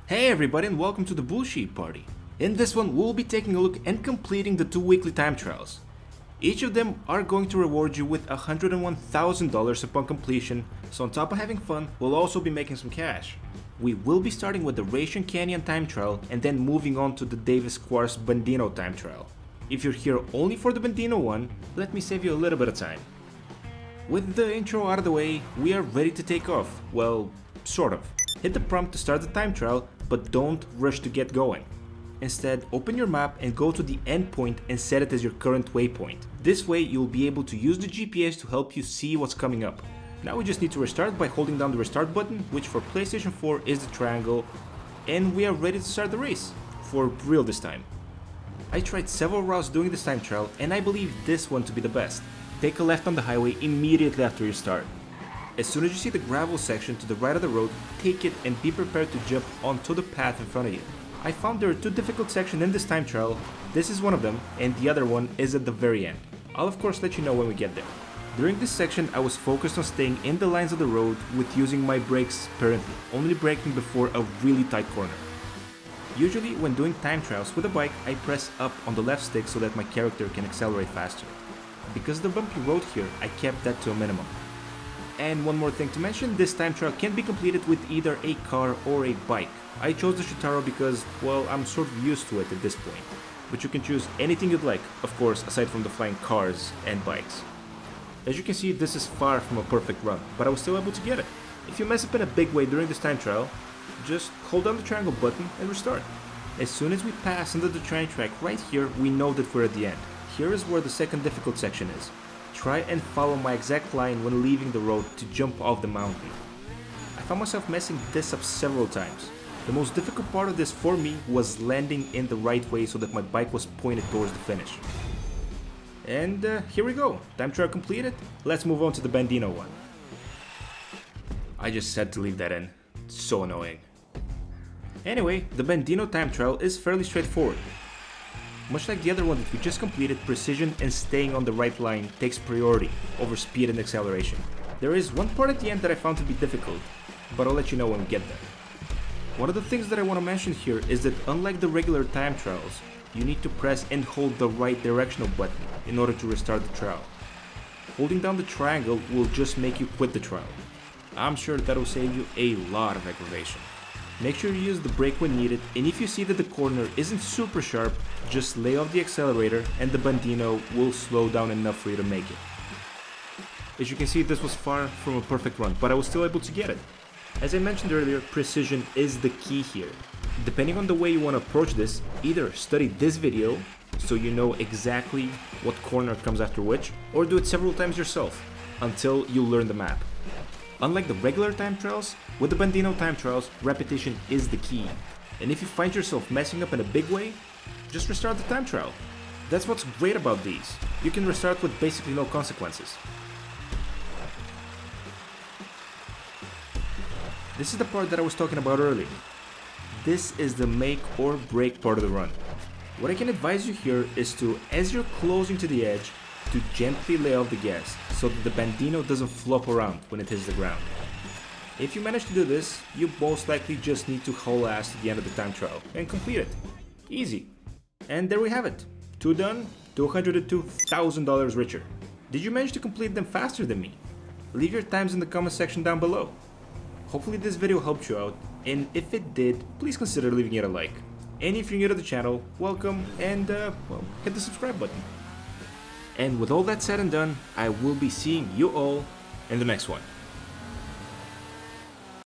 Hey everybody and welcome to the Bullshit Party. In this one we'll be taking a look and completing the 2 weekly time trials. Each of them are going to reward you with $101,000 upon completion, so on top of having fun, we'll also be making some cash. We will be starting with the Raton Canyon time trial and then moving on to the Davis Quartz Bandino time trial. If you're here only for the Bandino one, let me save you a little bit of time. With the intro out of the way, we are ready to take off. Well, sort of. Hit the prompt to start the time trial, but don't rush to get going. Instead, open your map and go to the end point and set it as your current waypoint. This way you'll be able to use the GPS to help you see what's coming up. Now we just need to restart by holding down the restart button, which for PlayStation 4 is the triangle, and we are ready to start the race. For real this time. I tried several routes during this time trial and I believe this one to be the best. Take a left on the highway immediately after you start. As soon as you see the gravel section to the right of the road, take it and be prepared to jump onto the path in front of you. I found there are 2 difficult sections in this time trial. This is one of them and the other one is at the very end. I'll of course let you know when we get there. During this section I was focused on staying in the lines of the road with using my brakes sparingly, only braking before a really tight corner. Usually when doing time trials with a bike I press up on the left stick so that my character can accelerate faster. Because of the bumpy road here I kept that to a minimum. And one more thing to mention, this time trial can be completed with either a car or a bike. I chose the Shitaro because, well, I'm sort of used to it at this point. But you can choose anything you'd like, of course, aside from the flying cars and bikes. As you can see, this is far from a perfect run, but I was still able to get it. If you mess up in a big way during this time trial, just hold down the triangle button and restart. As soon as we pass under the train track right here, we know that we're at the end. Here is where the second difficult section is. Try and follow my exact line when leaving the road to jump off the mountain. I found myself messing this up several times. The most difficult part of this for me was landing in the right way so that my bike was pointed towards the finish. And here we go, time trial completed, let's move on to the Bandino one. I just had to leave that in, it's so annoying. Anyway, the Bandino time trial is fairly straightforward. Much like the other one that we just completed, precision and staying on the right line takes priority over speed and acceleration. There is one part at the end that I found to be difficult, but I'll let you know when we get there. One of the things that I want to mention here is that unlike the regular time trials, you need to press and hold the right directional button in order to restart the trial. Holding down the triangle will just make you quit the trial. I'm sure that will save you a lot of aggravation. Make sure you use the brake when needed, and if you see that the corner isn't super sharp, just lay off the accelerator and the Bandino will slow down enough for you to make it. As you can see, this was far from a perfect run, but I was still able to get it. As I mentioned earlier, precision is the key here. Depending on the way you want to approach this, either study this video so you know exactly what corner comes after which, or do it several times yourself until you learn the map. Unlike the regular time trials, with the Bandino time trials, repetition is the key. And if you find yourself messing up in a big way, just restart the time trial. That's what's great about these. You can restart with basically no consequences. This is the part that I was talking about earlier. This is the make or break part of the run. What I can advise you here is to, as you're closing to the edge, to gently lay off the gas so that the Bandino doesn't flop around when it hits the ground. If you manage to do this, you most likely just need to haul ass to the end of the time trial and complete it. Easy. And there we have it. 2 done, $202,000 richer. Did you manage to complete them faster than me? Leave your times in the comment section down below. Hopefully this video helped you out, and if it did, please consider leaving it a like. And if you're new to the channel, welcome, and well, hit the subscribe button. And with all that said and done, I will be seeing you all in the next one.